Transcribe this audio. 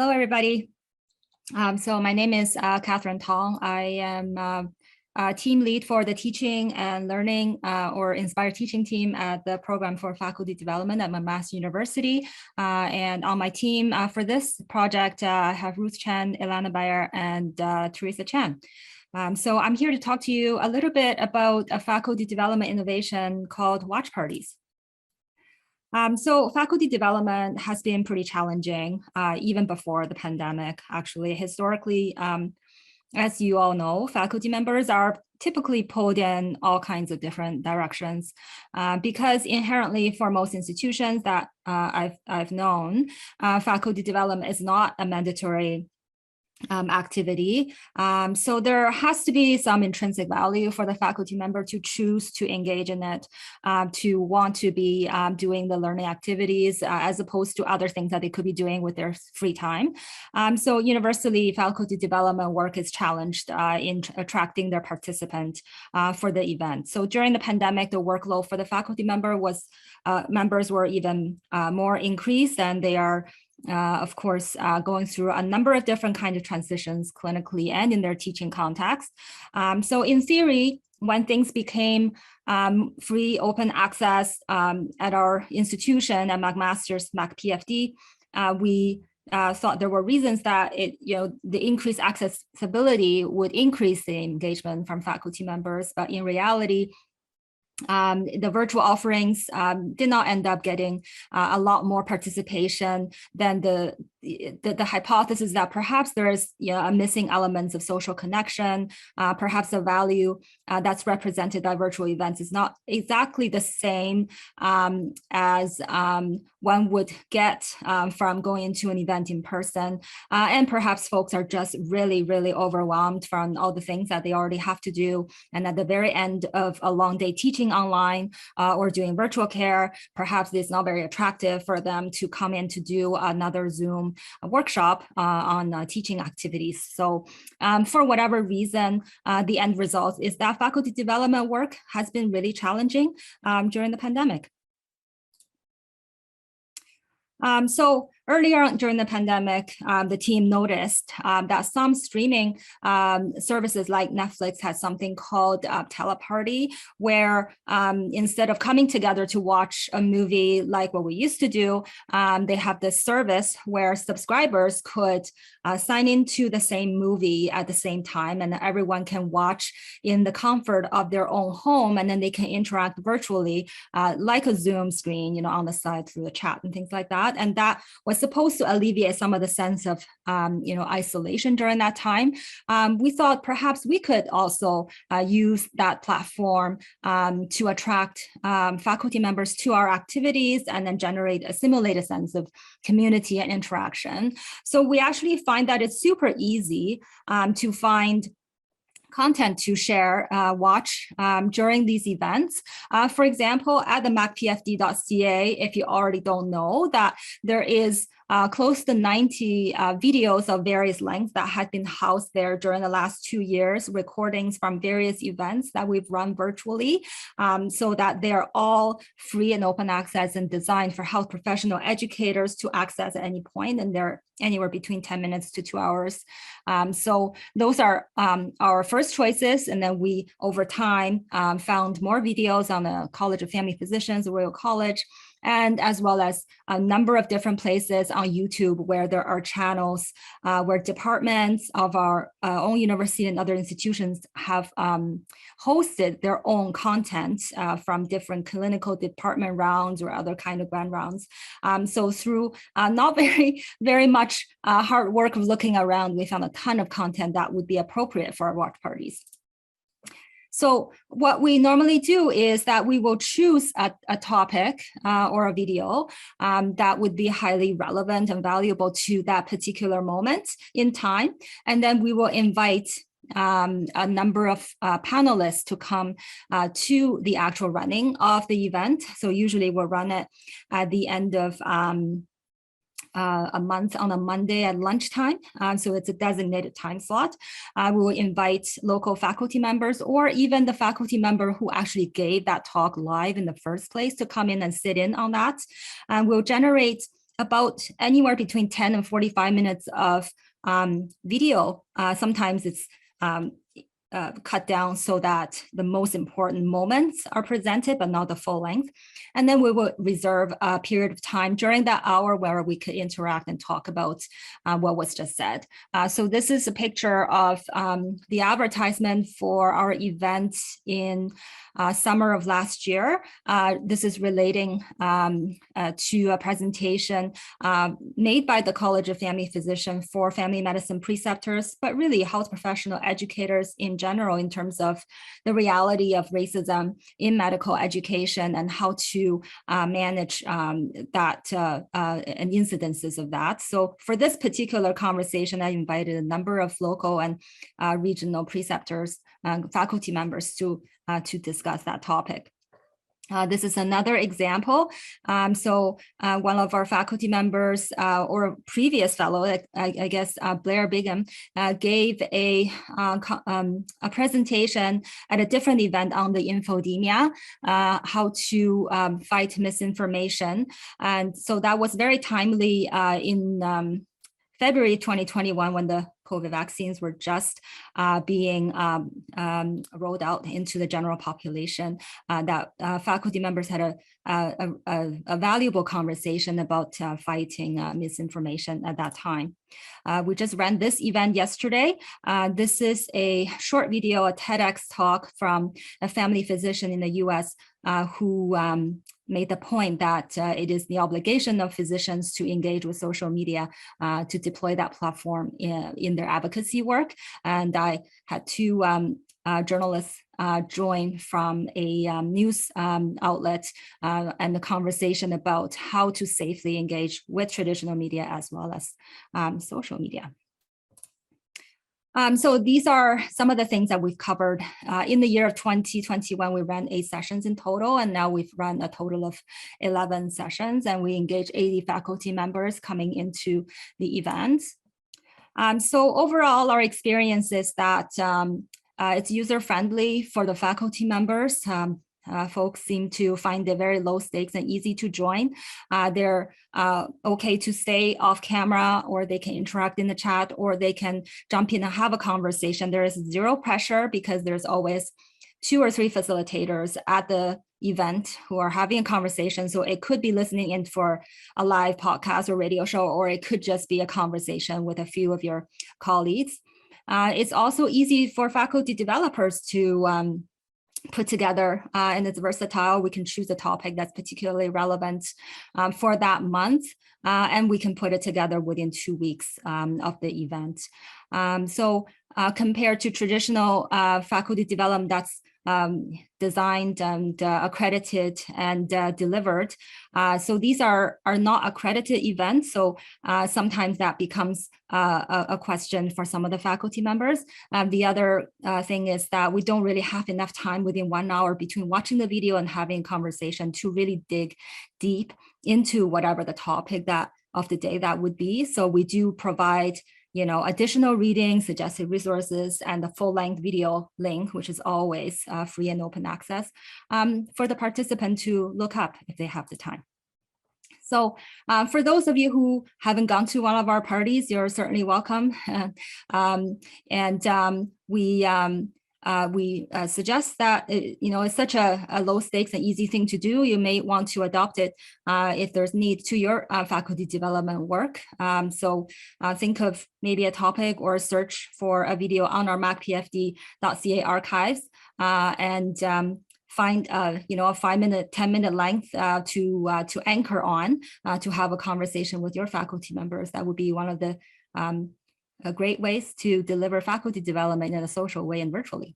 Hello, everybody. So my name is Catherine Tong. I am a team lead for the teaching and learning or inspired teaching team at the program for faculty development at McMaster University. And on my team for this project, I have Ruth Chen, Ilana Bayer, and Teresa Chan. So I'm here to talk to you a little bit about a faculty development innovation called watch parties. So faculty development has been pretty challenging, even before the pandemic, actually. Historically, as you all know, faculty members are typically pulled in all kinds of different directions because inherently for most institutions that I've known, faculty development is not a mandatory activity. So there has to be some intrinsic value for the faculty member to choose to engage in it, to want to be doing the learning activities as opposed to other things that they could be doing with their free time. So universally, faculty development work is challenged in attracting their participant for the event. So during the pandemic, the workload for the faculty members were even more increased, and they are of course, going through a number of different kinds of transitions clinically and in their teaching context. So in theory, when things became free open access at our institution at McMaster's MacPFD, we thought there were reasons that the increased accessibility would increase the engagement from faculty members, but in reality, the virtual offerings did not end up getting a lot more participation than the hypothesis that perhaps there is a missing elements of social connection, perhaps the value that's represented by virtual events is not exactly the same as one would get from going into an event in person. And perhaps folks are just really, really overwhelmed from all the things that they already have to do. And at the very end of a long day teaching online or doing virtual care, perhaps it's not very attractive for them to come in to do another Zoom workshop on teaching activities. So for whatever reason, the end result is that faculty development work has been really challenging during the pandemic. So earlier during the pandemic, the team noticed that some streaming services like Netflix had something called teleparty, where instead of coming together to watch a movie like what we used to do, they have this service where subscribers could sign into the same movie at the same time, and everyone can watch in the comfort of their own home, and then they can interact virtually like a Zoom screen, on the side through the chat and things like that. And that was supposed to alleviate some of the sense of, isolation during that time. We thought perhaps we could also use that platform to attract faculty members to our activities and then generate a simulated sense of community and interaction. So we actually find that it's super easy to find content to share, watch during these events. For example, at the macpfd.ca, if you already don't know, that there is close to 90 videos of various lengths that had been housed there during the last 2 years, recordings from various events that we've run virtually, so that they're all free and open access and designed for health professional educators to access at any point, and they're anywhere between 10 minutes to 2 hours. So those are our first choices. And then we, over time, found more videos on the College of Family Physicians, Royal College, and as well as a number of different places on YouTube where there are channels where departments of our own university and other institutions have hosted their own content from different clinical department rounds or other kind of grant rounds. So through not very much hard work of looking around, we found a ton of content that would be appropriate for our watch parties. So what we normally do is that we will choose a topic or a video that would be highly relevant and valuable to that particular moment in time. And then we will invite a number of panelists to come to the actual running of the event. So usually we'll run it at the end of a month on a Monday at lunchtime. So it's a designated time slot. We will invite local faculty members or even the faculty member who actually gave that talk live in the first place to come in and sit in on that. And we'll generate about anywhere between 10 and 45 minutes of video. Sometimes it's cut down so that the most important moments are presented, but not the full length. And then we will reserve a period of time during that hour where we could interact and talk about what was just said. So this is a picture of the advertisement for our event in summer of last year. This is relating to a presentation made by the College of Family Physicians for family medicine preceptors, but really health professional educators in general in terms of the reality of racism in medical education and how to manage that and incidences of that. So for this particular conversation, I invited a number of local and regional preceptors and faculty members to discuss that topic. This is another example. So one of our faculty members or previous fellow, I guess Blair Bigham, gave a presentation at a different event on the infodemia, how to fight misinformation. And so that was very timely in February 2021 when the COVID vaccines were just being rolled out into the general population, that faculty members had a valuable conversation about fighting misinformation at that time. We just ran this event yesterday. This is a short video, a TEDx talk from a family physician in the US who made the point that it is the obligation of physicians to engage with social media to deploy that platform in their advocacy work. And I had two journalists join from a news outlet and the conversation about how to safely engage with traditional media as well as social media. So these are some of the things that we've covered. In the year of 2021, we ran 8 sessions in total, and now we've run a total of 11 sessions, and we engage 80 faculty members coming into the event. So overall, our experience is that it's user-friendly for the faculty members. Folks seem to find it very low stakes and easy to join. They're okay to stay off camera, or they can interact in the chat, or they can jump in and have a conversation. There is zero pressure because there's always 2 or 3 facilitators at the event who are having a conversation. So it could be listening in for a live podcast or radio show, or it could just be a conversation with a few of your colleagues. It's also easy for faculty developers to put together, and it's versatile. We can choose a topic that's particularly relevant for that month, and we can put it together within 2 weeks of the event. So compared to traditional faculty development that's designed and accredited and delivered. So these are not accredited events. So sometimes that becomes a question for some of the faculty members. The other thing is that we don't really have enough time within 1 hour between watching the video and having a conversation to really dig deep into whatever the topic of the day that would be. So we do provide additional reading, suggested resources, and the full-length video link, which is always free and open access for the participant to look up if they have the time. So for those of you who haven't gone to one of our parties, you're certainly welcome. We suggest that, it's such a low stakes and easy thing to do. You may want to adopt it if there's need to your faculty development work. So think of maybe a topic or a search for a video on our macpfd.ca archives and find a 5-minute, 10-minute length to anchor on to have a conversation with your faculty members. That would be one of the great ways to deliver faculty development in a social way and virtually.